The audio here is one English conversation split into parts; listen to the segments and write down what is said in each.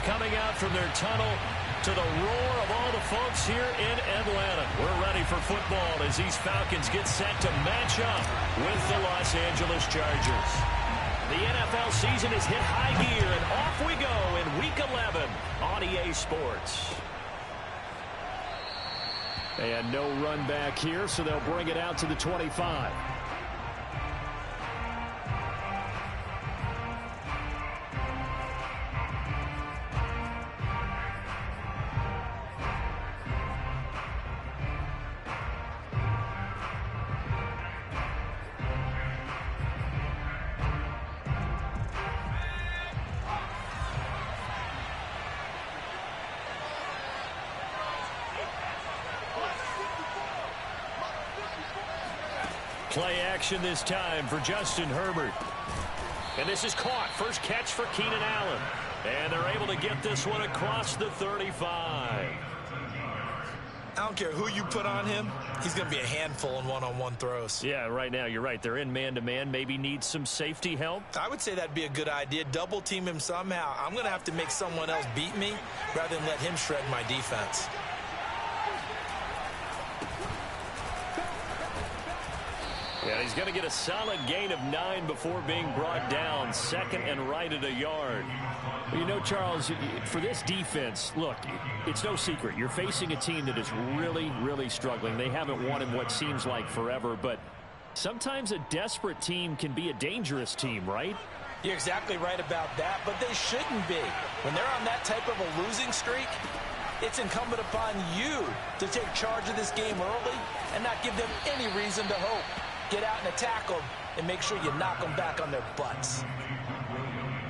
coming out from their tunnel to the roar of all the folks here in Atlanta. We're ready for football as these Falcons get set to match up with the Los Angeles Chargers. The NFL season is hit high gear, and off we go in Week 11 on EA Sports. And no run back here, so they'll bring it out to the 25. Play action this time for Justin Herbert. And this is caught. First catch for Keenan Allen. And they're able to get this one across the 35. I don't care who you put on him. He's going to be a handful in one-on-one throws. Yeah, right now you're right. They're in man-to-man. Maybe need some safety help. I would say that'd be a good idea. Double team him somehow. I'm going to have to make someone else beat me rather than let him shred my defense. Yeah, he's going to get a solid gain of 9 before being brought down. Second and right at a yard. Well, you know, Charles, for this defense, look, it's no secret. You're facing a team that is really, really struggling. They haven't won in what seems like forever, but sometimes a desperate team can be a dangerous team, right? You're exactly right about that, but they shouldn't be. When they're on that type of a losing streak, it's incumbent upon you to take charge of this game early and not give them any reason to hope. Get out and attack them and make sure you knock them back on their butts.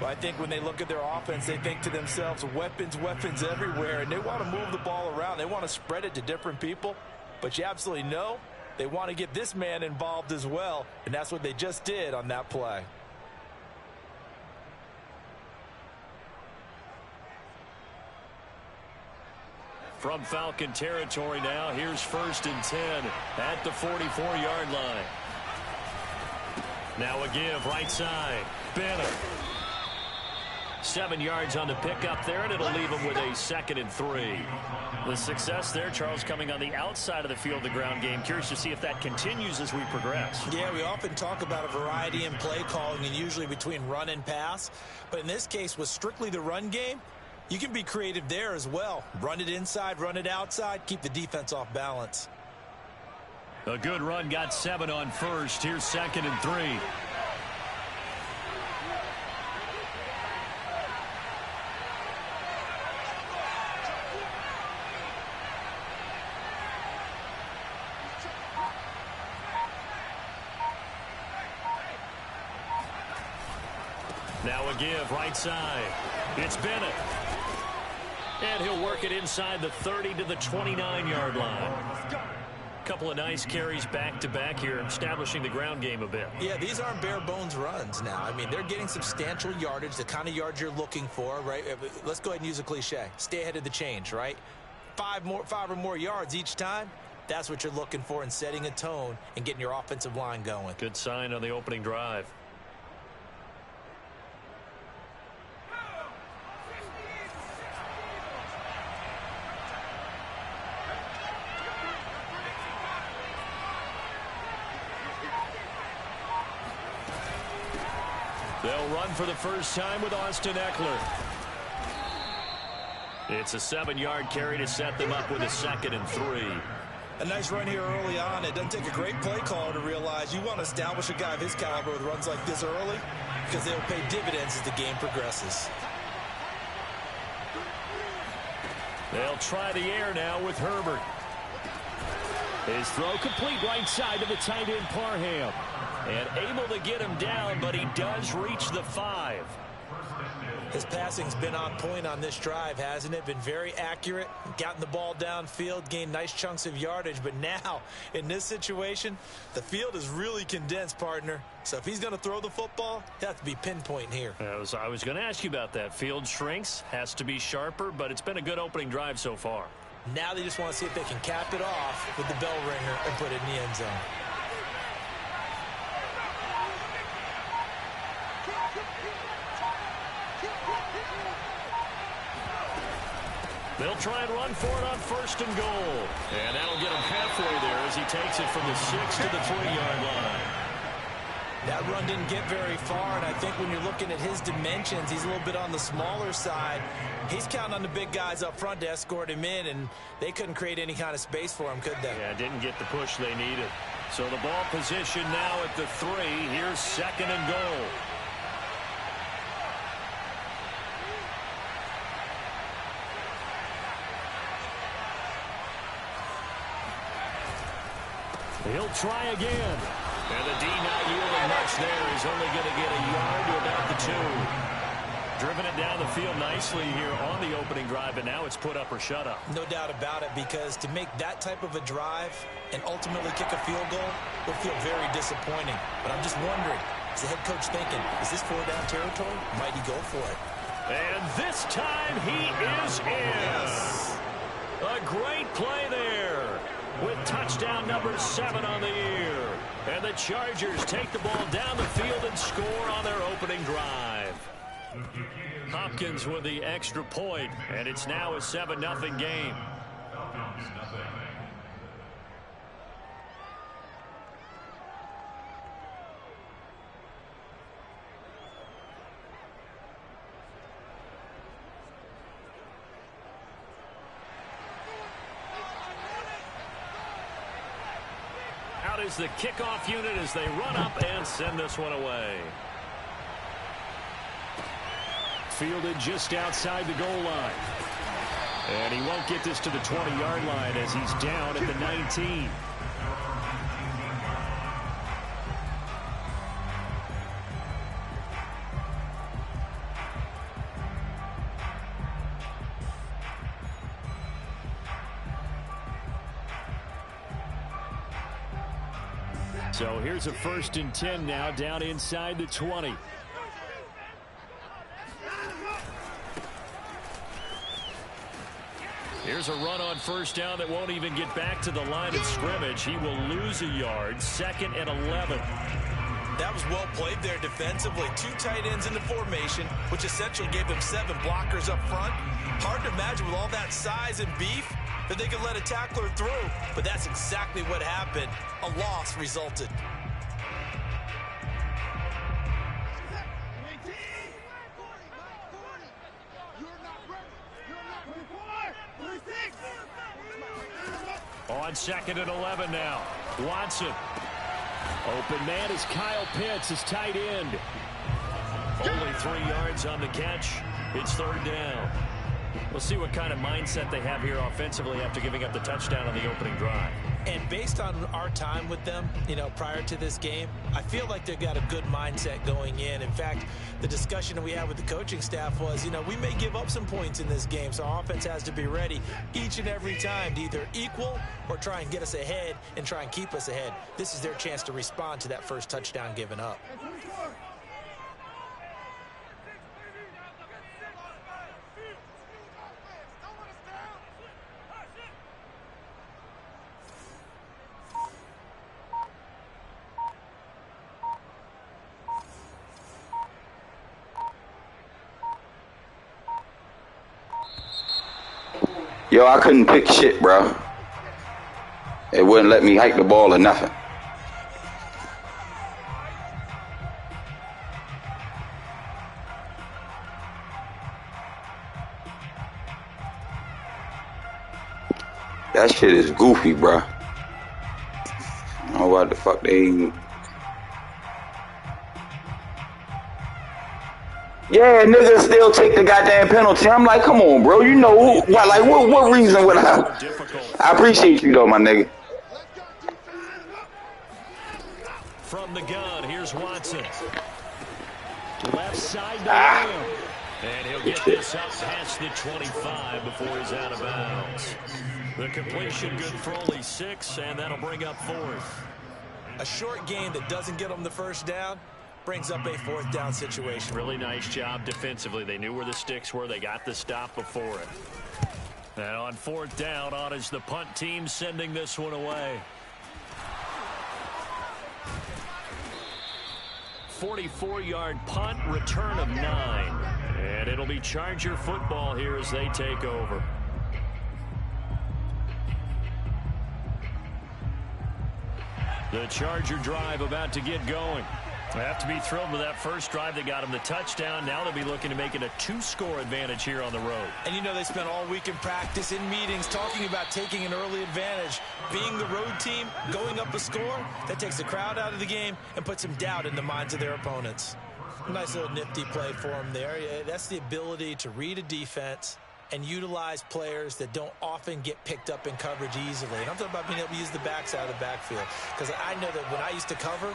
Well, I think when they look at their offense, they think to themselves, weapons, weapons everywhere, and they want to move the ball around. They want to spread it to different people, but you absolutely know they want to get this man involved as well, and that's what they just did on that play. From Falcon territory now, here's 1st and 10 at the 44-yard line. Now a give right side. Bennett. 7 yards on the pickup there, and it'll leave him with a 2nd and 3. The success there, Charles, coming on the outside of the field, the ground game. Curious to see if that continues as we progress. Yeah, we often talk about a variety in play calling and usually between run and pass. But in this case, with strictly the run game, you can be creative there as well. Run it inside, run it outside, keep the defense off balance. A good run, got 7 on first. Here's 2nd and 3. Now a give right side. It's Bennett. And he'll work it inside the 30 to the 29-yard line. Couple of nice carries back-to-back here, establishing the ground game a bit. Yeah, these aren't bare-bones runs now. I mean, they're getting substantial yardage, the kind of yards you're looking for, right? Let's go ahead and use a cliche. Stay ahead of the change, right? 5 or more yards each time. That's what you're looking for in setting a tone and getting your offensive line going. Good sign on the opening drive. They'll run for the first time with Austin Eckler. It's a 7-yard carry to set them up with a 2nd and 3. A nice run here early on. It doesn't take a great play caller to realize you want to establish a guy of his caliber with runs like this early because they'll pay dividends as the game progresses. They'll try the air now with Herbert. His throw complete right side to the tight end Parham. And able to get him down, but he does reach the 5. His passing's been on point on this drive, hasn't it? Been very accurate, gotten the ball downfield, gained nice chunks of yardage. But now, in this situation, the field is really condensed, partner. So if he's going to throw the football, he has to be pinpoint here. I was going to ask you about that. Field shrinks, has to be sharper, but it's been a good opening drive so far. Now they just want to see if they can cap it off with the bell ringer and put it in the end zone. They'll try and run for it on 1st and goal. And that'll get him halfway there as he takes it from the 6 to the 3-yard line. That run didn't get very far, and I think when you're looking at his dimensions, he's a little bit on the smaller side. He's counting on the big guys up front to escort him in, and they couldn't create any kind of space for him, could they? Yeah, didn't get the push they needed. So the ball position now at the 3. Here's 2nd and goal. He'll try again. And the D not yielding much there. He's only going to get a yard to about the 2. Driven it down the field nicely here on the opening drive, and now it's put up or shut up. No doubt about it, because to make that type of a drive and ultimately kick a field goal will feel very disappointing. But I'm just wondering, is the head coach thinking, is this 4-down territory? Might he go for it? And this time he is in. Yes. A great play there with touchdown number 7 on the year. And the Chargers take the ball down the field and score on their opening drive. Hopkins with the extra point, and it's now a 7-0 game. Out is the kickoff unit as they run up and send this one away. Fielded just outside the goal line. And he won't get this to the 20-yard line as he's down at the 19. So here's a 1st and 10 now down inside the 20. Here's a run on 1st down that won't even get back to the line of scrimmage. He will lose a yard. 2nd and 11. That was well played there defensively. 2 tight ends in the formation, which essentially gave them 7 blockers up front. Hard to imagine with all that size and beef that they could let a tackler through, but that's exactly what happened. A loss resulted. On 2nd and 11 now. Watson. Open man is Kyle Pitts, his tight end. Only 3 yards on the catch. It's 3rd down. We'll see what kind of mindset they have here offensively after giving up the touchdown on the opening drive. And based on our time with them, prior to this game, I feel like they've got a good mindset going in. In fact, the discussion that we had with the coaching staff was, we may give up some points in this game, so our offense has to be ready each and every time to either equal or try and get us ahead and try and keep us ahead. This is their chance to respond to that first touchdown given up. Yo, I couldn't pick shit, bro. It wouldn't let me hike the ball or nothing. That shit is goofy, bro. I don't know what the fuck they even... Yeah, niggas still take the goddamn penalty. I'm like, come on, bro. You know, what reason would I appreciate you, though, my nigga. From the gun, here's Watson. Left side to Lamb. And he'll get this up past the 25 before he's out of bounds. The completion good for only 6, and that'll bring up 4th. A short gain that doesn't get them the first down brings up a 4th down situation. Really nice job defensively. They knew where the sticks were. They got the stop before it. And on 4th down, on is the punt team sending this one away. 44-yard punt, return of 9. And it'll be Charger football here as they take over. The Charger drive about to get going. They have to be thrilled with that first drive. They got him the touchdown. Now they'll be looking to make it a 2-score advantage here on the road. And you know they spent all week in practice, in meetings, talking about taking an early advantage. Being the road team, going up a score, that takes the crowd out of the game and puts some doubt in the minds of their opponents. Nice little nifty play for them there. That's the ability to read a defense and utilize players that don't often get picked up in coverage easily. And I'm talking about being able to use the backside of the backfield. Because I know that when I used to cover,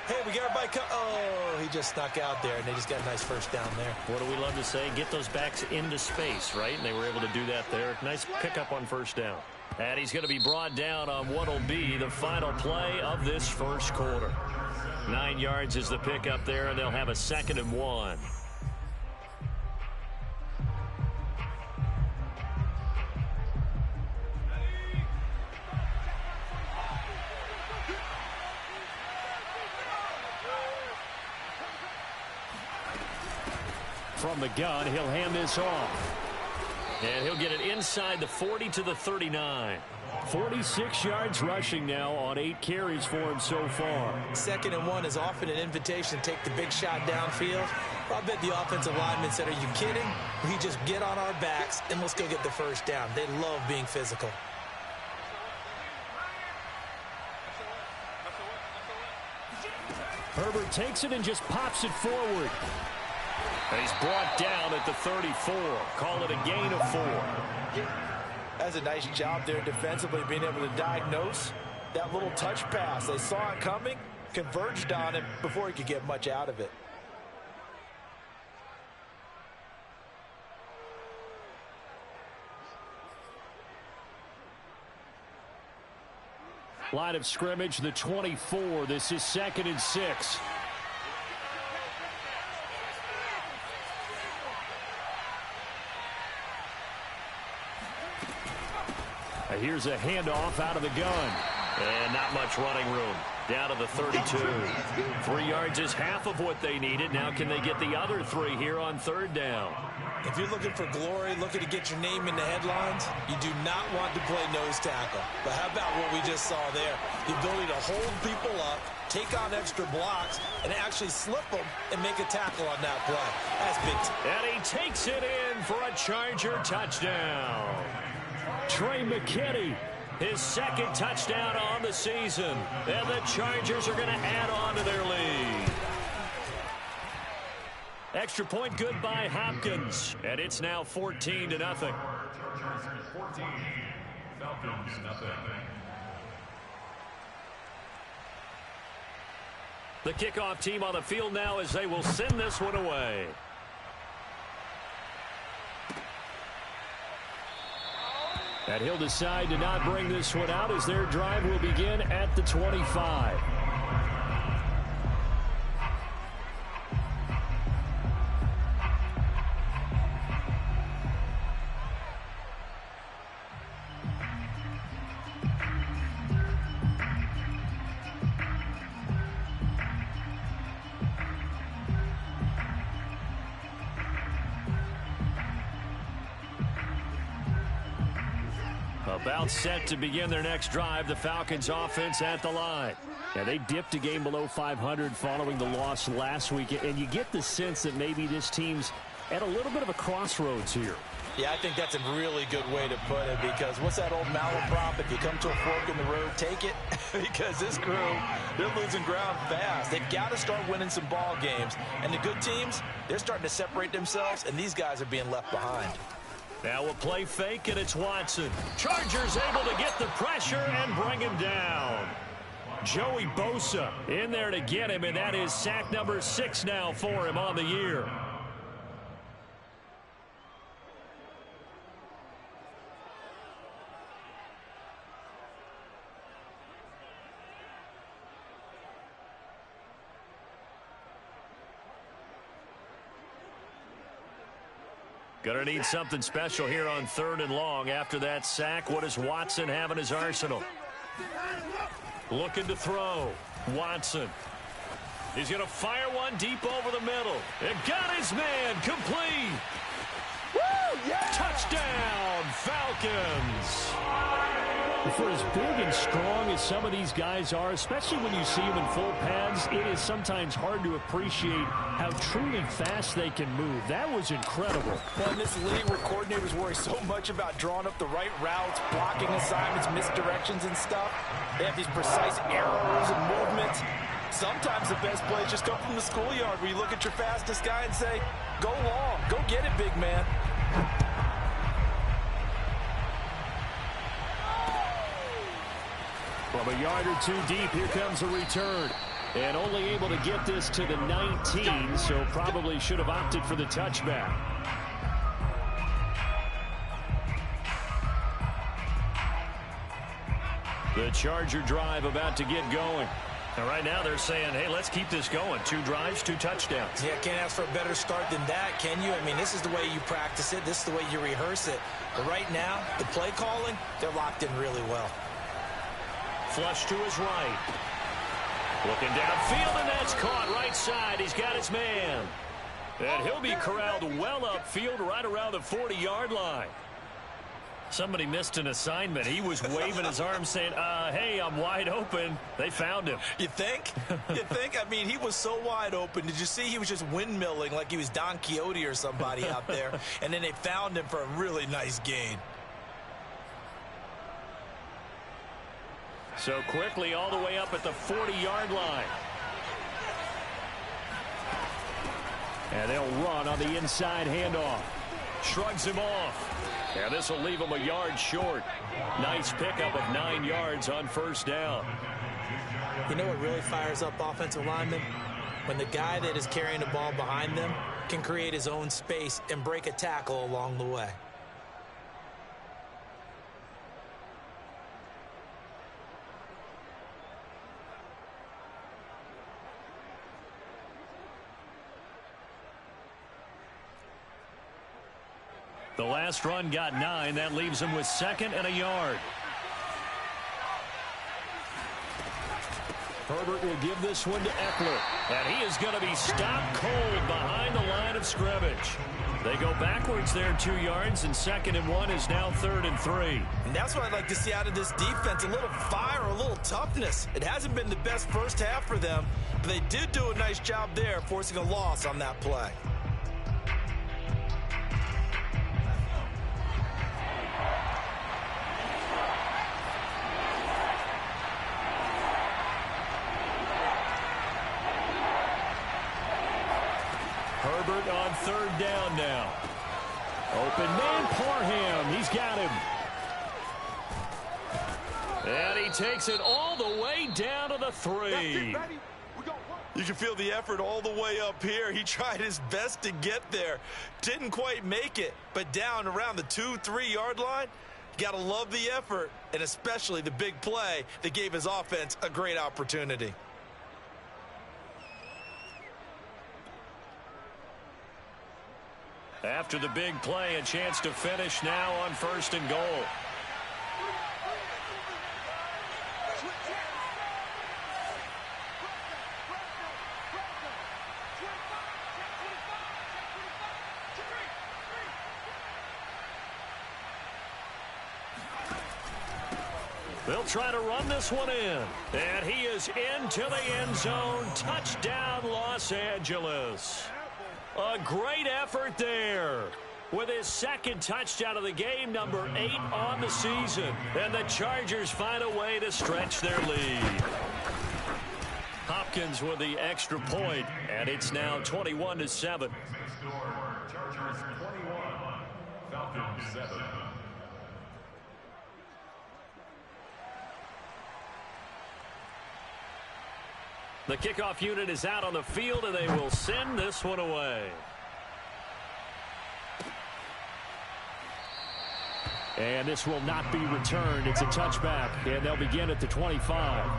hey, we got everybody. Oh, he just snuck out there, and they just got a nice first down there. What do we love to say? Get those backs into space, right? And they were able to do that there. Nice pickup on first down. And he's going to be brought down on what will be the final play of this first quarter. 9 yards is the pickup there, and they'll have a 2nd and 1. From the gun, he'll hand this off. And he'll get it inside the 40 to the 39. 46 yards rushing now on 8 carries for him so far. 2nd and 1 is often an invitation to take the big shot downfield. I bet the offensive lineman said, are you kidding? We just get on our backs and let's go get the first down. They love being physical. Herbert takes it and just pops it forward. And he's brought down at the 34. Call it a gain of 4. That's a nice job there defensively, being able to diagnose that little touch pass. They saw it coming, converged on it before he could get much out of it. Line of scrimmage, the 24. This is 2nd and 6. Here's a handoff out of the gun. And not much running room. Down to the 32. 3 yards is half of what they needed. Now can they get the other 3 here on 3rd down? If you're looking for glory, looking to get your name in the headlines, you do not want to play nose tackle. But how about what we just saw there? The ability to hold people up, take on extra blocks, and actually slip them and make a tackle on that play. That's big. And he takes it in for a Charger touchdown. Trey McKinney, his 2nd touchdown on the season. And the Chargers are going to add on to their lead. Extra point good by Hopkins. And it's now 14-0. 14, Falcons, nothing. The kickoff team on the field now as they will send this one away. And he'll decide to not bring this one out as their drive will begin at the 25. About set to begin their next drive, the Falcons offense at the line. Now, they dipped a game below 500 following the loss last week, and you get the sense that maybe this team's at a little bit of a crossroads here. Yeah, I think that's a really good way to put it, because what's that old malaprop? If you come to a fork in the road, take it. Because this crew, they're losing ground fast. They've got to start winning some ball games. And the good teams, they're starting to separate themselves, and these guys are being left behind. Now we'll play fake, and it's Watson. Chargers able to get the pressure and bring him down. Joey Bosa in there to get him, and that is sack number 6 now for him on the year. Gonna need something special here on 3rd and long. After that sack, what does Watson have in his arsenal? Looking to throw. Watson. He's gonna fire one deep over the middle. And got his man complete. Woo! Yeah! Touchdown, Falcons. For as big and strong as some of these guys are, especially when you see them in full pads, it is sometimes hard to appreciate how truly fast they can move. That was incredible. Well, in this league where coordinators worry so much about drawing up the right routes, blocking assignments, misdirections and stuff, they have these precise arrows and movements. Sometimes the best plays just come from the schoolyard where you look at your fastest guy and say, go long, go get it, big man. From a yard or two deep, here comes a return. And only able to get this to the 19, so probably should have opted for the touchback. The Charger drive about to get going. And right now they're saying, hey, let's keep this going. 2 drives, 2 touchdowns. Yeah, can't ask for a better start than that, can you? I mean, this is the way you practice it. This is the way you rehearse it. But right now, the play calling, they're locked in really well. Flush to his right. Looking downfield, and that's caught right side. He's got his man. And he'll be corralled well upfield right around the 40-yard line. Somebody missed an assignment. He was waving his arms saying, hey, I'm wide open. They found him. You think? You think? I mean, he was so wide open. Did you see he was just windmilling like he was Don Quixote or somebody out there? And then they found him for a really nice gain. So quickly all the way up at the 40-yard line. And they'll run on the inside handoff. Shrugs him off. And this will leave him a yard short. Nice pickup of 9 yards on first down. You know what really fires up offensive linemen? When the guy that is carrying the ball behind them can create his own space and break a tackle along the way. The last run got 9. That leaves him with 2nd and a yard. Herbert will give this one to Eckler. And he is going to be stopped cold behind the line of scrimmage. They go backwards there 2 yards, and 2nd and 1 is now 3rd and 3. And that's what I'd like to see out of this defense, a little fire, a little toughness. It hasn't been the best first half for them, but they did do a nice job there, forcing a loss on that play. Herbert on 3rd down now. Open man, Parham. He's got him. And he takes it all the way down to the 3. You can feel the effort all the way up here. He tried his best to get there. Didn't quite make it, but down around the 2-3 yard line, you got to love the effort, and especially the big play that gave his offense a great opportunity. After the big play, a chance to finish now on 1st and goal. They'll try to run this one in. And he is into the end zone. Touchdown, Los Angeles. A great effort there with his 2nd touchdown of the game, number 8 on the season. And the Chargers find a way to stretch their lead. Hopkins with the extra point, and it's now 21-7. Chargers 21, Falcons 7. The kickoff unit is out on the field, and they will send this one away. And this will not be returned. It's a touchback, and they'll begin at the 25.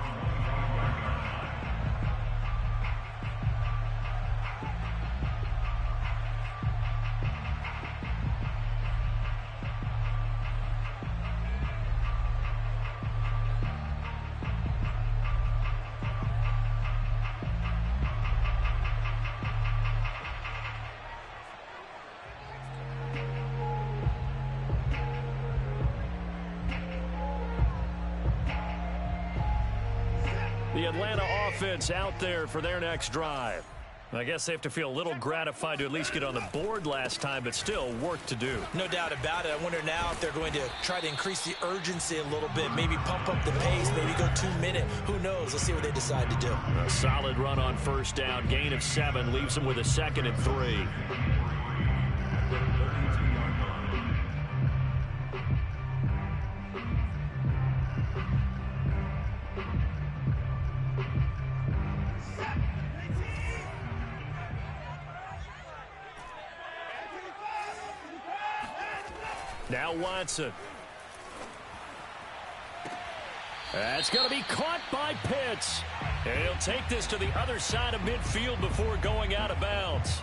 The Atlanta offense out there for their next drive. I guess they have to feel a little gratified to at least get on the board last time, but still work to do. No doubt about it. I wonder now if they're going to try to increase the urgency a little bit, maybe pump up the pace, maybe go 2 minute. Who knows? Let's see what they decide to do. A solid run on first down. Gain of 7 leaves them with a 2nd and 3. Now Watson. That's going to be caught by Pitts. And he'll take this to the other side of midfield before going out of bounds.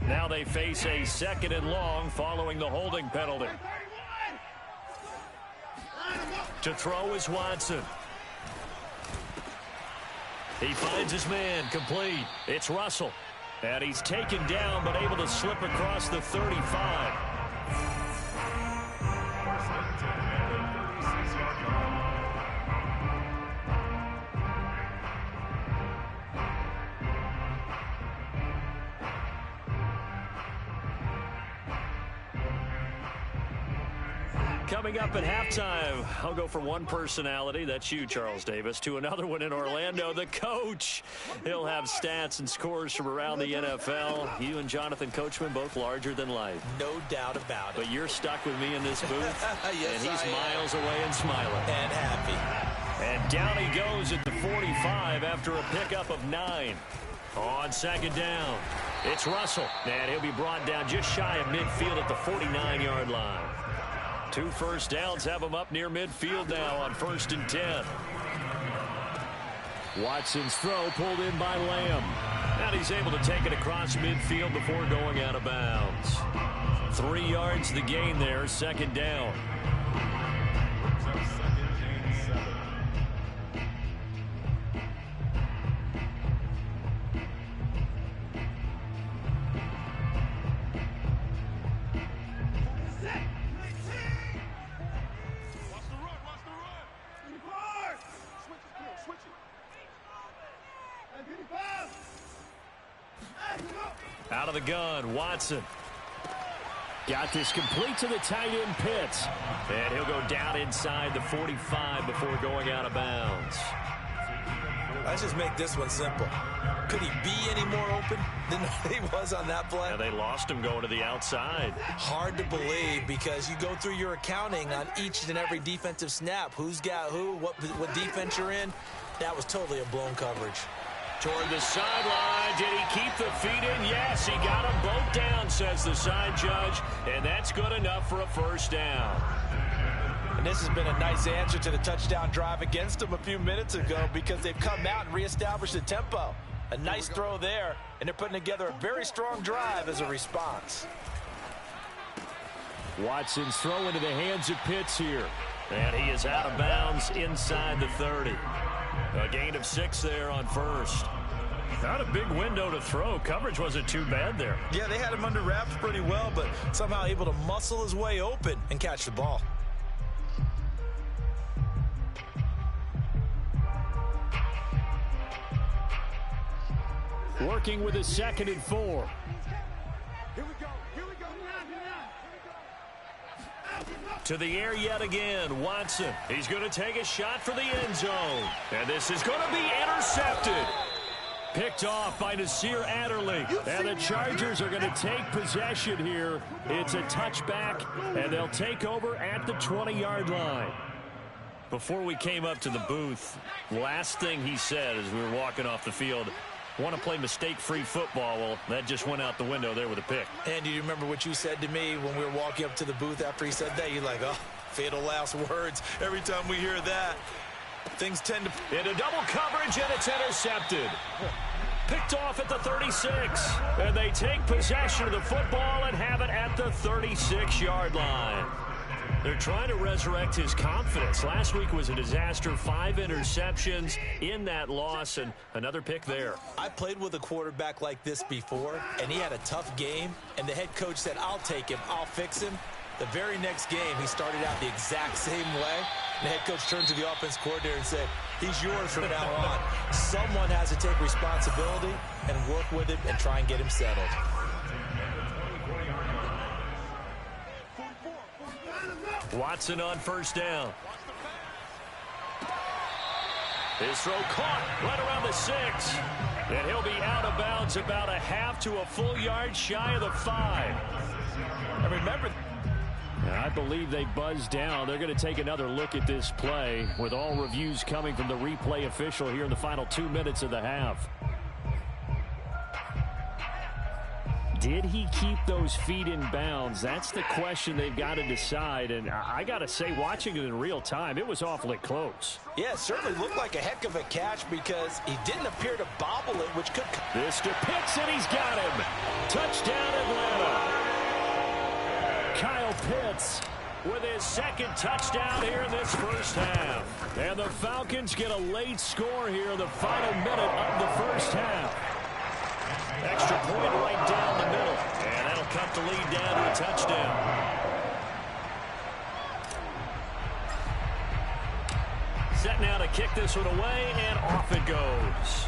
Now they face a 2nd and long following the holding penalty. To throw is Watson. He finds his man, complete. It's Russell. And he's taken down but able to slip across the 35. Coming up at halftime, I'll go from one personality, that's you, Charles Davis, to another one in Orlando, the coach. He'll have stats and scores from around the NFL. You and Jonathan Coachman, both larger than life. No doubt about it. But you're stuck with me in this booth, yes, and he's miles away and smiling. And happy. And down he goes at the 45 after a pickup of 9. On 2nd down, it's Russell, and he'll be brought down just shy of midfield at the 49-yard line. 2 first downs have him up near midfield now on 1st and 10. Watson's throw pulled in by Lamb. And he's able to take it across midfield before going out of bounds. 3 yards the gain there, 2nd down. Out of the gun, Watson. Got this complete to the tight end, Pitts. And he'll go down inside the 45 before going out of bounds. Let's just make this one simple. Could he be any more open than he was on that play? Yeah, they lost him going to the outside. Hard to believe because you go through your accounting on each and every defensive snap. Who's got who, what defense you're in. That was totally a blown coverage. Toward the sideline. Did he keep the feet in? Yes, he got them both down, says the side judge. And that's good enough for a first down. And this has been a nice answer to the touchdown drive against them a few minutes ago because they've come out and reestablished the tempo. A nice throw there, and they're putting together a very strong drive as a response. Watson's throw into the hands of Pitts here. And he is out of bounds inside the 30. A gain of 6 there on 1st. Not a big window to throw. Coverage wasn't too bad there. Yeah, they had him under wraps pretty well, but somehow able to muscle his way open and catch the ball. Working with a 2nd and 4. To the air yet again, Watson. He's going to take a shot for the end zone. And this is going to be intercepted. Picked off by Nasir Adderley. And the Chargers are going to take possession here. It's a touchback, and they'll take over at the 20-yard line. Before we came up to the booth, last thing he said as we were walking off the field, want to play mistake-free football. Well, that just went out the window there with a pick. And do you remember what you said to me when we were walking up to the booth after he said that? You're like, oh, fatal last words. Every time we hear that, things tend to... Into double coverage, and it's intercepted. Picked off at the 36. And they take possession of the football and have it at the 36-yard line. They're trying to resurrect his confidence. Last week was a disaster. 5 interceptions in that loss, and another pick there. I played with a quarterback like this before, and he had a tough game, and the head coach said, I'll take him, I'll fix him. The very next game, he started out the exact same way. The head coach turned to the offense coordinator and said, he's yours from now on. Someone has to take responsibility and work with him and try and get him settled. Watson on first down. His throw caught right around the 6. And he'll be out of bounds about a half to a full yard shy of the 5. And remember, I believe they buzzed down. They're going to take another look at this play with all reviews coming from the replay official here in the final 2 minutes of the half. Did he keep those feet in bounds? That's the question they've got to decide. And I got to say, watching it in real time, it was awfully close. Yeah, it certainly looked like a heck of a catch because he didn't appear to bobble it, which could... This to Pitts, and he's got him. Touchdown, Atlanta. Kyle Pitts with his second touchdown here in this first half. And the Falcons get a late score here in the final minute of the first half. Extra point right down the middle. And that'll cut the lead down to a touchdown. Set now to kick this one away, and off it goes.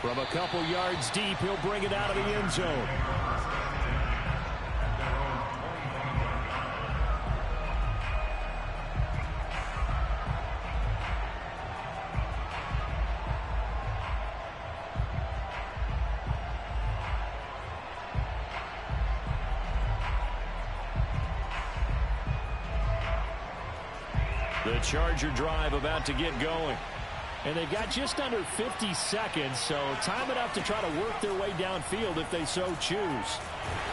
From a couple yards deep, he'll bring it out of the end zone. The Charger drive about to get going. And they've got just under 50 seconds, so time enough to try to work their way downfield if they so choose.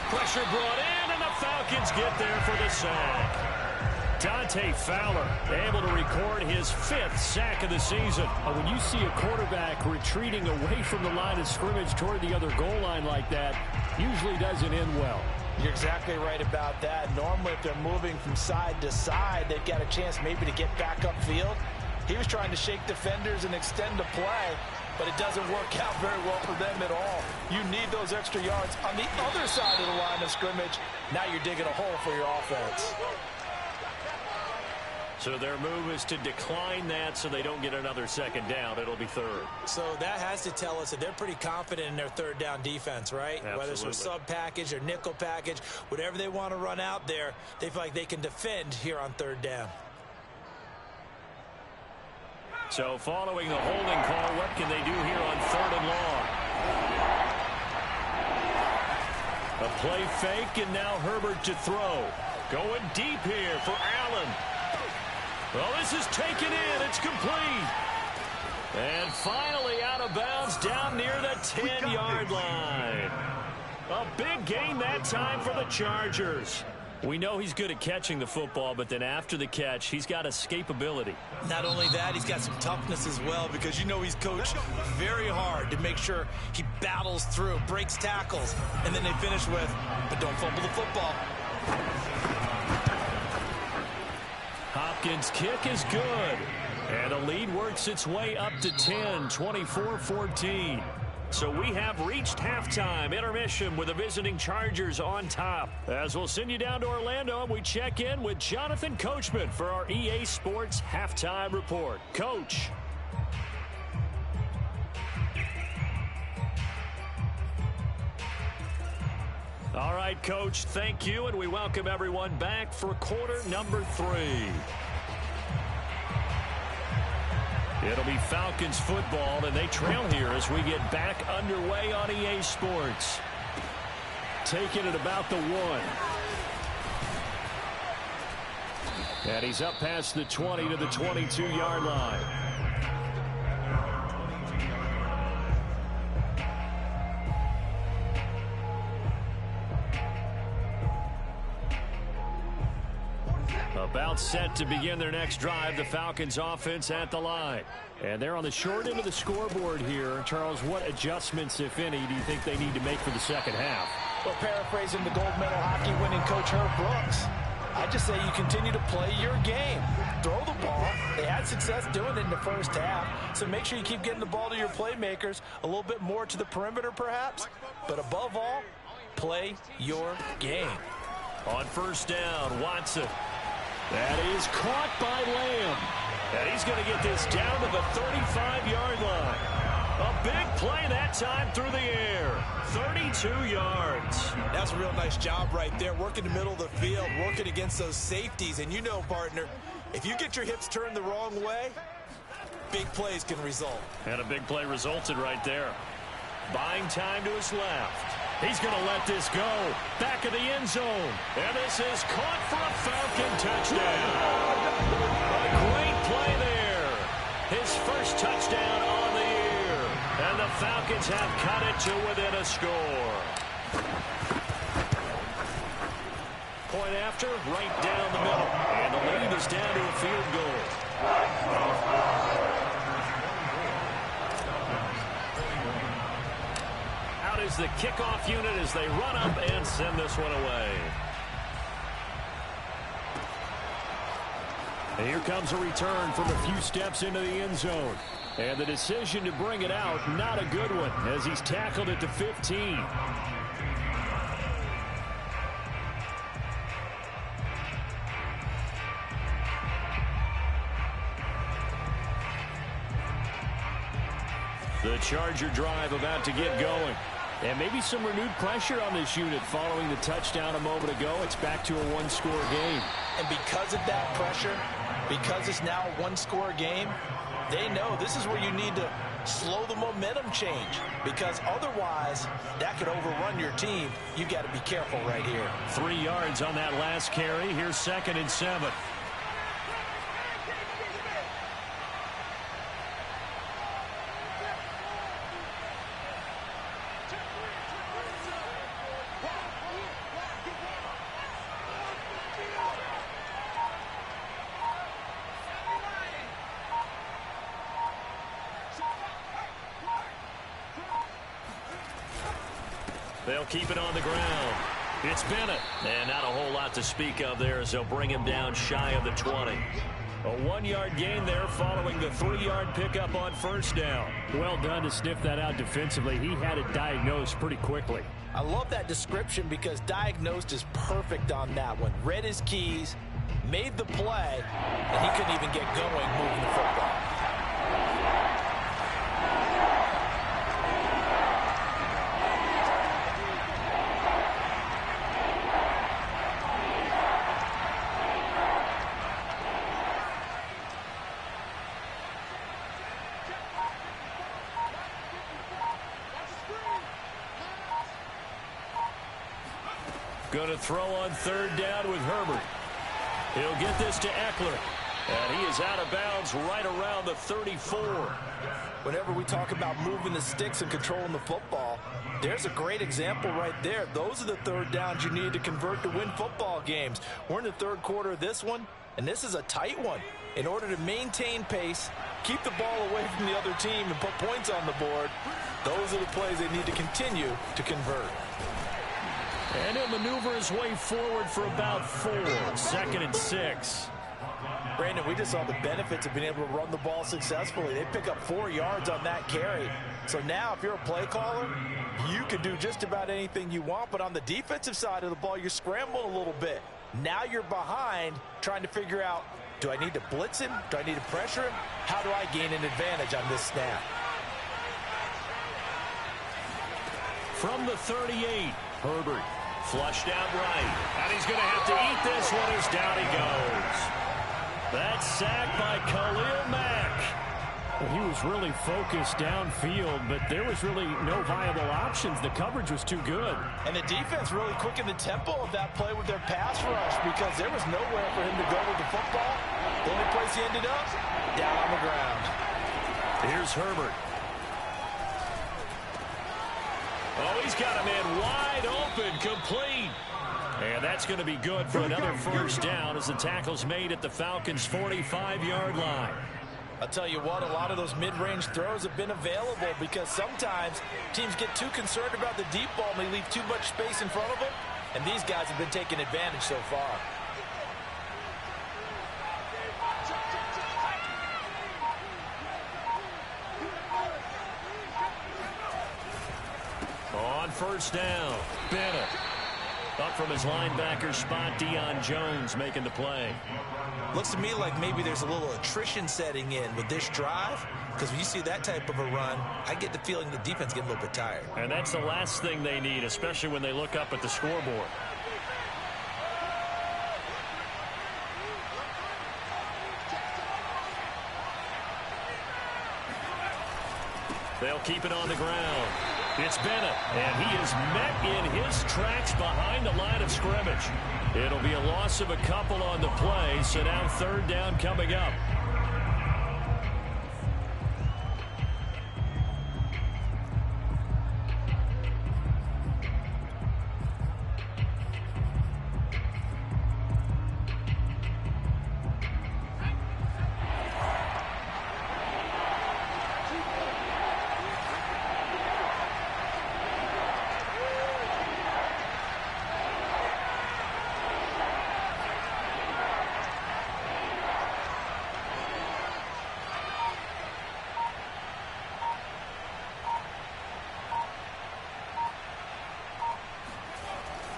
Pressure brought in, and the Falcons get there for the sack. Dante Fowler able to record his 5th sack of the season. When you see a quarterback retreating away from the line of scrimmage toward the other goal line like that, usually doesn't end well. You're exactly right about that. Normally, if they're moving from side to side, they've got a chance maybe to get back upfield. He was trying to shake defenders and extend the play, but it doesn't work out very well for them at all. You need those extra yards on the other side of the line of scrimmage. Now you're digging a hole for your offense. So their move is to decline that so they don't get another second down. It'll be 3rd. So that has to tell us that they're pretty confident in their 3rd down defense, right? Absolutely. Whether it's a sub package or nickel package, whatever they want to run out there, they feel like they can defend here on 3rd down. So following the holding call, what can they do here on 3rd and long? A play fake, and now Herbert to throw. Going deep here for Allen. Well, this is taken in. It's complete. And finally out of bounds down near the 10-yard line. A big gain that time for the Chargers. We know he's good at catching the football, but then after the catch, he's got escapability. Not only that, he's got some toughness as well, because you know he's coached very hard to make sure he battles through, breaks tackles, and then they finish with, but don't fumble the football. Hopkins' kick is good. And the lead works its way up to 10, 24-14. So we have reached halftime. Intermission with the visiting Chargers on top. As we'll send you down to Orlando, we check in with Jonathan Coachman for our EA Sports Halftime Report. Coach. All right, Coach, thank you, and we welcome everyone back for quarter number 3. It'll be Falcons football, and they trail here as we get back underway on EA Sports. Taking it about the 1. And he's up past the 20 to the 22-yard line. About set to begin their next drive, the Falcons offense at the line. And they're on the short end of the scoreboard here. Charles, what adjustments, if any, do you think they need to make for the second half? Or paraphrasing the gold medal hockey winning coach Herb Brooks, I just say you continue to play your game. Throw the ball. They had success doing it in the first half, so make sure you keep getting the ball to your playmakers, a little bit more to the perimeter perhaps, but above all, play your game. On first down, Watson. That is caught by Lamb. And he's going to get this down to the 35-yard line. A big play that time through the air. 32 yards. That's a real nice job right there, working the middle of the field, working against those safeties. And you know, partner, if you get your hips turned the wrong way, big plays can result. And a big play resulted right there. Buying time to his left. He's going to let this go. Back of the end zone. And this is caught for a Falcon touchdown. A great play there. His first touchdown on the year. And the Falcons have cut it to within a score. Point after, right down the middle. And the lead is down to a field goal. Is the kickoff unit as they run up and send this one away. And here comes a return from a few steps into the end zone. And the decision to bring it out, not a good one, as he's tackled at the 15. The Charger drive about to get going. And maybe some renewed pressure on this unit following the touchdown a moment ago. It's back to a one-score game. And because of that pressure, because it's now a one-score game, they know this is where you need to slow the momentum change. Because otherwise, that could overrun your team. You've got to be careful right here. 3 yards on that last carry. Here's 2nd and 7. They'll keep it on the ground. It's Bennett. And not a whole lot to speak of there as they'll bring him down shy of the 20. A 1-yard gain there following the 3-yard pickup on first down. Well done to sniff that out defensively. He had it diagnosed pretty quickly. I love that description because diagnosed is perfect on that one. Read his keys, made the play, and he couldn't even get going moving the football. Going to throw on third down with Herbert. He'll get this to Eckler. And he is out of bounds right around the 34. Whenever we talk about moving the sticks and controlling the football, there's a great example right there. Those are the third downs you need to convert to win football games. We're in the third quarter of this one, and this is a tight one. In order to maintain pace, keep the ball away from the other team, and put points on the board, those are the plays they need to continue to convert. And he'll maneuver his way forward for about 4. 2nd and 6. Brandon, we just saw the benefits of being able to run the ball successfully. They pick up 4 yards on that carry. So now if you're a play caller, you can do just about anything you want. But on the defensive side of the ball, you're scrambling a little bit. Now you're behind trying to figure out, do I need to blitz him? Do I need to pressure him? How do I gain an advantage on this snap? From the 38, Herbert. Flushed out right. And he's going to have to eat this one as down he goes. That's sacked by Khalil Mack. Well, he was really focused downfield, but there was really no viable options. The coverage was too good. And the defense really quickened the tempo of that play with their pass rush because there was nowhere for him to go with the football. The only place he ended up, down on the ground. Here's Herbert. Oh, he's got a man wide open, complete. And that's going to be good for another first down as the tackle's made at the Falcons' 45-yard line. I'll tell you what, a lot of those mid-range throws have been available because sometimes teams get too concerned about the deep ball and they leave too much space in front of them, and these guys have been taking advantage so far. On first down, Bennett. Up from his linebacker spot, Deion Jones making the play. Looks to me like maybe there's a little attrition setting in with this drive, because when you see that type of a run, I get the feeling the defense getting a little bit tired. And that's the last thing they need, especially when they look up at the scoreboard. They'll keep it on the ground. It's Bennett, and he is met in his tracks behind the line of scrimmage. It'll be a loss of a couple on the play, so now third down coming up.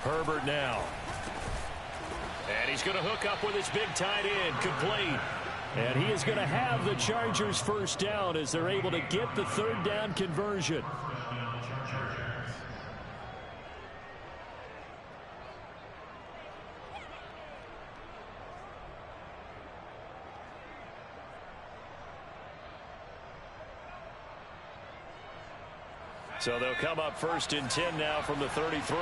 Herbert now. And he's going to hook up with his big tight end, complete. And he is going to have the Chargers first down as they're able to get the third down conversion. So they'll come up first and 10 now from the 33.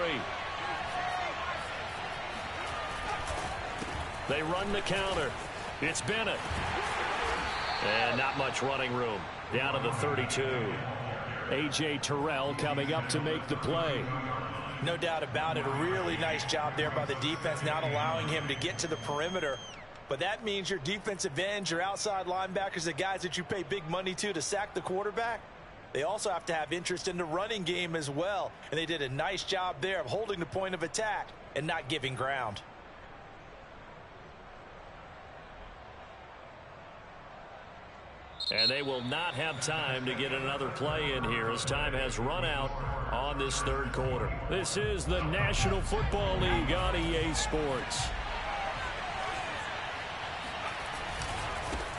They run the counter. It's Bennett. And not much running room. Down to the 32. A.J. Terrell coming up to make the play. No doubt about it. A really nice job there by the defense, not allowing him to get to the perimeter. But that means your defensive ends, your outside linebackers, the guys that you pay big money to sack the quarterback, they also have to have interest in the running game as well. And they did a nice job there of holding the point of attack and not giving ground. And they will not have time to get another play in here as time has run out on this third quarter. This is the National Football League on EA Sports.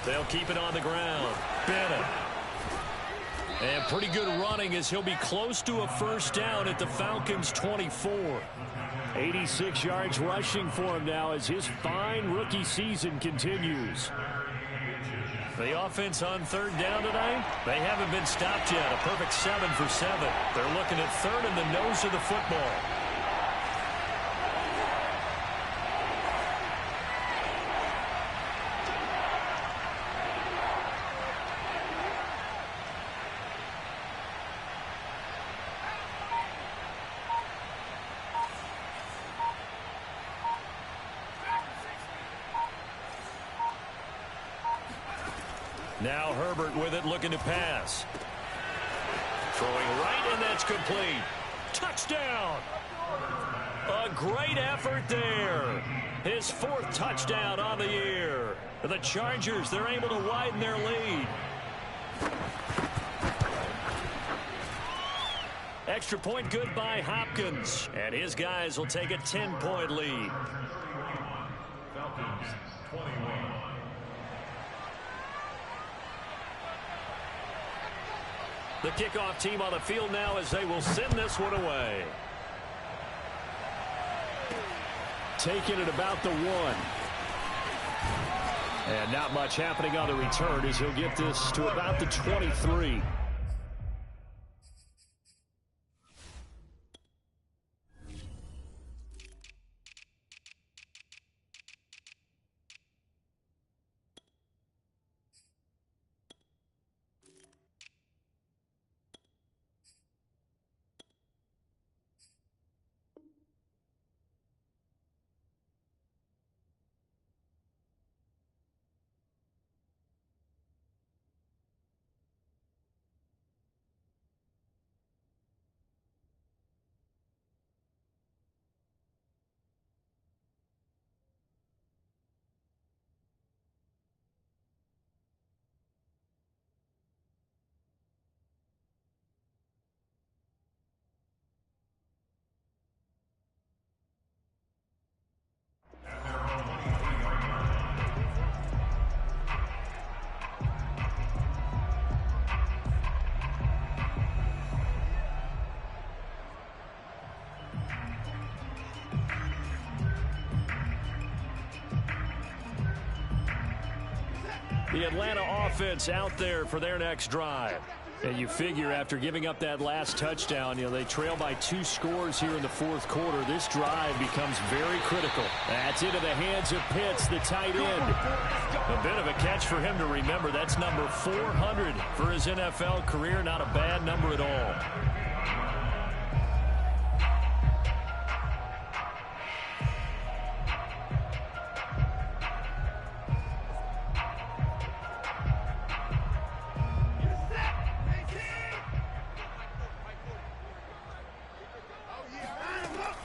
They'll keep it on the ground. Bennett. And pretty good running as he'll be close to a first down at the Falcons' 24. 86 yards rushing for him now as his fine rookie season continues. The offense on third down tonight, they haven't been stopped yet. A perfect 7 for 7. They're looking at third in the nose of the football. Now Herbert with it, looking to pass. Throwing right, and that's complete. Touchdown! A great effort there. His fourth touchdown on the year. The Chargers, they're able to widen their lead. Extra point good by Hopkins. And his guys will take a 10-point lead. Falcons 21. The kickoff team on the field now as they will send this one away. Taking it about the 1. And not much happening on the return as he'll get this to about the 23. The Atlanta offense out there for their next drive. And you figure after giving up that last touchdown, they trail by 2 scores here in the fourth quarter. This drive becomes very critical. That's into the hands of Pitts, the tight end. A bit of a catch for him to remember. That's number 400 for his NFL career. Not a bad number at all.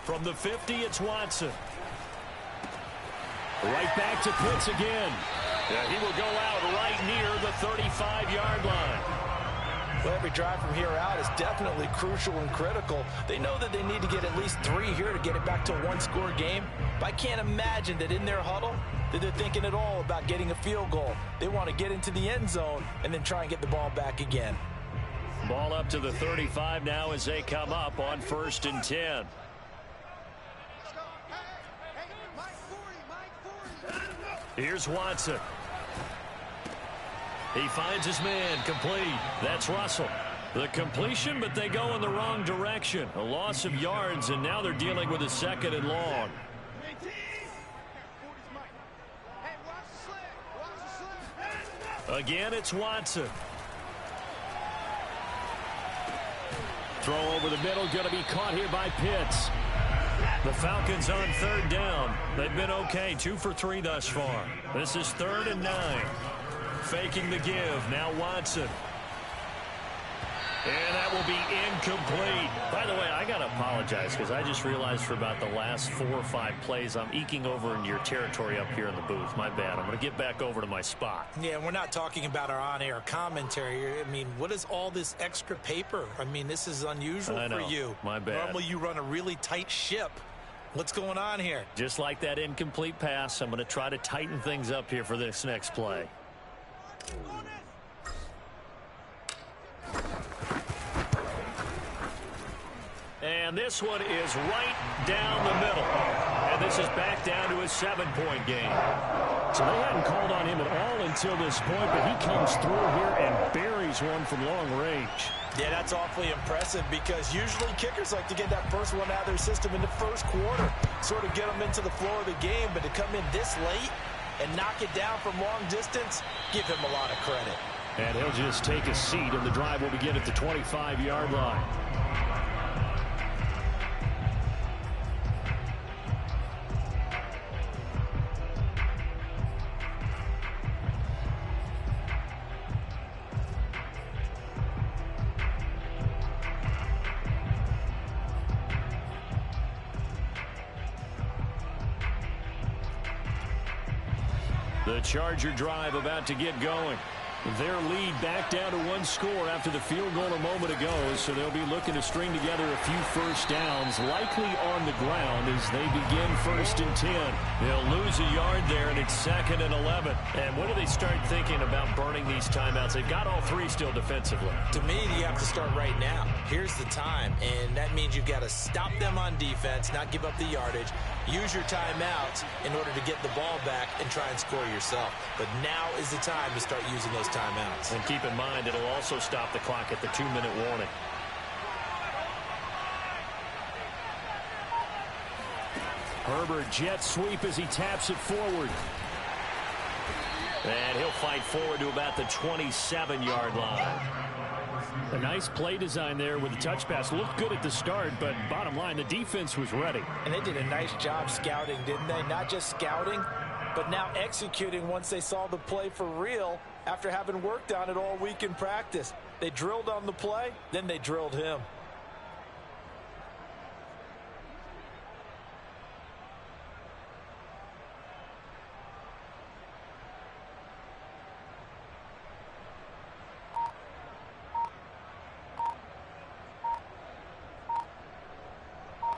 From the 50, it's Watson. Right back to Pitts again. Yeah, he will go out right near the 35-yard line. Well, every drive from here out is definitely crucial and critical. They know that they need to get at least 3 here to get it back to a 1-score game. But I can't imagine that in their huddle that they're thinking at all about getting a field goal. They want to get into the end zone and then try and get the ball back again. Ball up to the 35 now as they come up on 1st and 10. Here's Watson. He finds his man, complete. That's Russell. The completion, but they go in the wrong direction. A loss of yards, and now they're dealing with a 2nd and long. Again, it's Watson. Throw over the middle, going to be caught here by Pitts. The Falcons on 3rd down. They've been okay, 2 for 3 thus far. This is 3rd and 9. Faking the give, now Watson. And that will be incomplete. By the way, I got to apologize because I just realized for about the last 4 or 5 plays, I'm eking over into your territory up here in the booth. My bad. I'm going to get back over to my spot. Yeah, we're not talking about our on-air commentary. I mean, what is all this extra paper? I mean, this is unusual for you. My bad. Normally you run a really tight ship. What's going on here? Just like that incomplete pass, I'm going to try to tighten things up here for this next play. And this one is right down the middle. And this is back down to a 7-point game. So they hadn't called on him at all until this point, but he comes through here and buries one from long range. Yeah, that's awfully impressive because usually kickers like to get that first one out of their system in the first quarter, sort of get them into the flow of the game, but to come in this late and knock it down from long distance, give him a lot of credit. And he'll just take a seat, and the drive will begin at the 25-yard line. The Charger drive about to get going. Their lead back down to 1 score after the field goal a moment ago, so they'll be looking to string together a few first downs, likely on the ground as they begin 1st and 10. They'll lose a yard there, and it's 2nd and 11. And when do they start thinking about burning these timeouts? They've got all 3 still defensively. To me, you have to start right now. Here's the time, and that means you've got to stop them on defense, not give up the yardage, use your timeouts in order to get the ball back and try and score yourself. But now is the time to start using those timeouts. And keep in mind, it'll also stop the clock at the 2-minute warning. Herbert jet sweep as he taps it forward. And he'll fight forward to about the 27-yard line. A nice play design there with the touch pass. Looked good at the start, but bottom line, the defense was ready. And they did a nice job scouting, didn't they? Not just scouting, but now executing once they saw the play for real after having worked on it all week in practice. They drilled on the play, then they drilled him.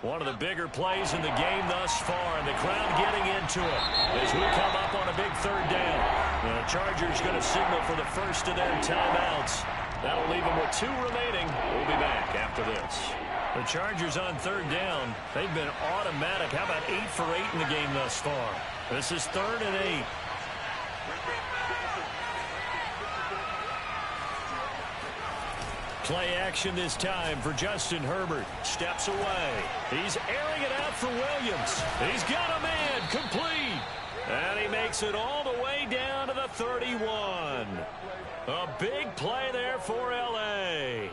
One of the bigger plays in the game thus far, and the crowd getting into it as we come up on a big 3rd down. The Chargers going to signal for the first of their timeouts. That'll leave them with 2 remaining. We'll be back after this. The Chargers on 3rd down. They've been automatic. How about 8 for 8 in the game thus far? This is 3rd and 8. Play action this time for Justin Herbert. Steps away. He's airing it out for Williams. He's got a man complete. And he makes it all the way down to the 31. A big play there for L.A.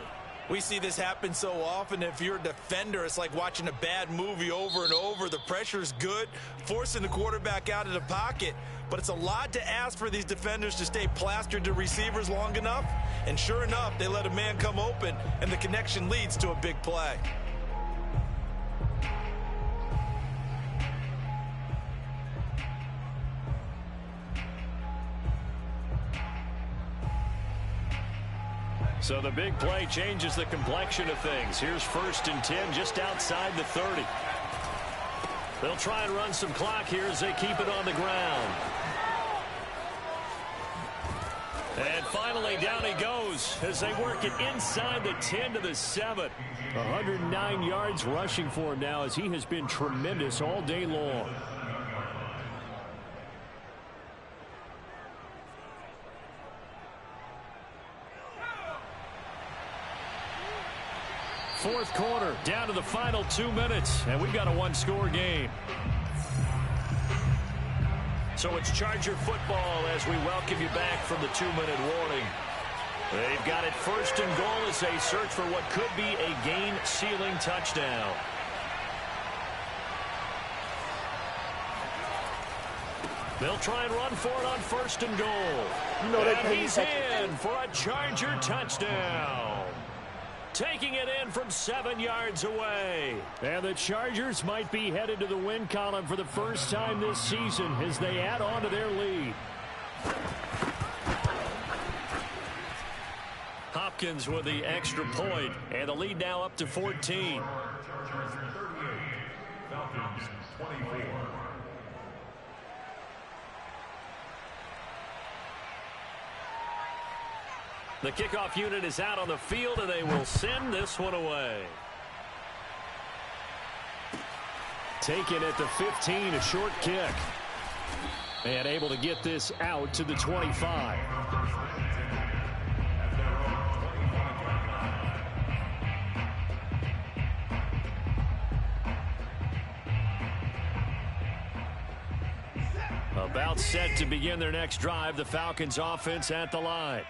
We see this happen so often. If you're a defender, it's like watching a bad movie over and over. The pressure's good, forcing the quarterback out of the pocket. But it's a lot to ask for these defenders to stay plastered to receivers long enough. And sure enough, they let a man come open, and the connection leads to a big play. So the big play changes the complexion of things. Here's 1st and 10 just outside the 30. They'll try and run some clock here as they keep it on the ground. And finally, down he goes as they work it inside the 10 to the 7. 109 yards rushing for him now as he has been tremendous all day long. Fourth quarter, down to the final 2 minutes, and we've got a one-score game. So it's Charger football as we welcome you back from the 2-minute warning. They've got it 1st and goal as they search for what could be a game-sealing touchdown. They'll try and run for it on 1st and goal. And he's in for a Charger touchdown. Taking it in from 7 yards away. And the Chargers might be headed to the win column for the first time this season as they add on to their lead. Hopkins with the extra point, and the lead now up to 14. Chargers 38, Falcons 24. The kickoff unit is out on the field, and they will send this one away. Taken at the 15, a short kick. And able to get this out to the 25. About set to begin their next drive, the Falcons offense at the line.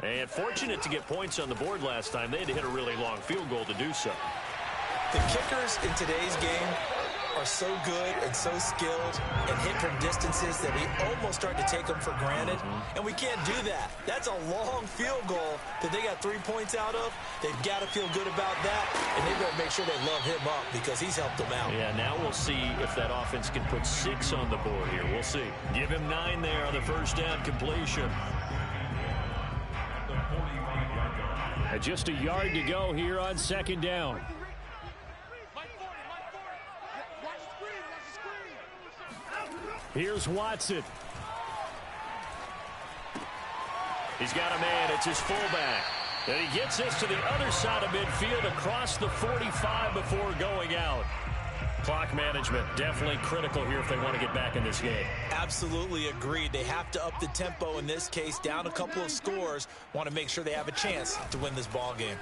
And fortunate to get points on the board last time. They had to hit a really long field goal to do so. The kickers in today's game are so good and so skilled and hit from distances that we almost start to take them for granted. And we can't do that. That's a long field goal that they got 3 points out of. They've got to feel good about that, and they've got to make sure they love him up because he's helped them out. Yeah, now we'll see if that offense can put 6 on the board here. We'll see. Give him 9 there on the first down completion. Just a yard to go here on 2nd down. Here's Watson. He's got a man. It's his fullback. And he gets this to the other side of midfield across the 45 before going out. Clock management definitely critical here if they want to get back in this game. Absolutely agreed. They have to up the tempo in this case, down a couple of scores. Want to make sure they have a chance to win this ball game.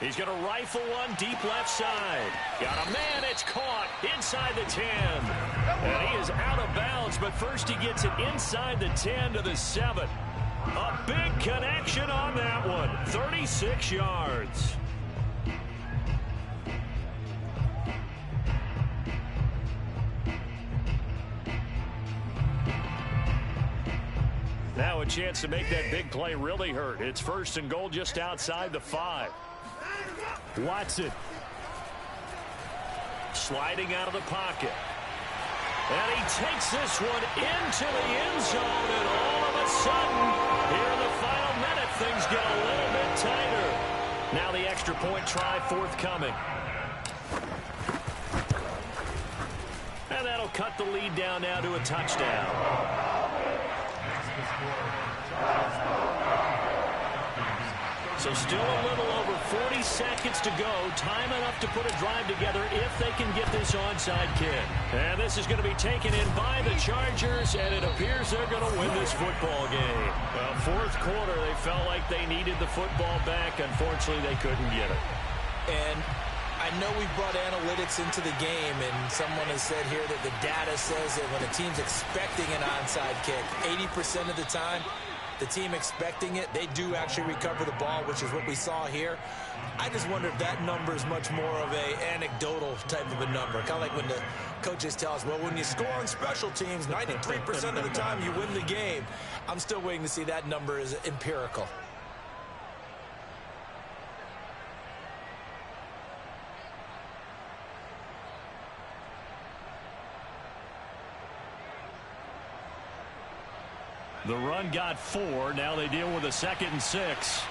He's going to rifle one deep left side. Got a man. It's caught inside the 10. And he is out of bounds, but first he gets it inside the 10 to the 7. A big connection on that one. 36 yards. Now a chance to make that big play really hurt. It's 1st and goal just outside the 5. Watson. Sliding out of the pocket. And he takes this one into the end zone, and all of a sudden, here in the final minute, things get a little bit tighter. Now the extra point try forthcoming. And that'll cut the lead down now to a touchdown. So still a little over 40 seconds to go. Time enough to put a drive together if they can get this onside kick. And this is going to be taken in by the Chargers, and it appears they're going to win this football game. Well, fourth quarter, they felt like they needed the football back. Unfortunately, they couldn't get it. And I know we've brought analytics into the game, and someone has said here that the data says that when a team's expecting an onside kick, 80% of the time, the team expecting it, they do actually recover the ball, which is what we saw here. I just wonder if that number is much more of a anecdotal type of a number. Kind of like when the coaches tell us, well, when you score on special teams, 93% of the time you win the game. I'm still waiting to see that number is empirical. The run got 4. Now they deal with a 2nd and 6.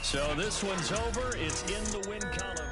So this one's over. It's in the win column.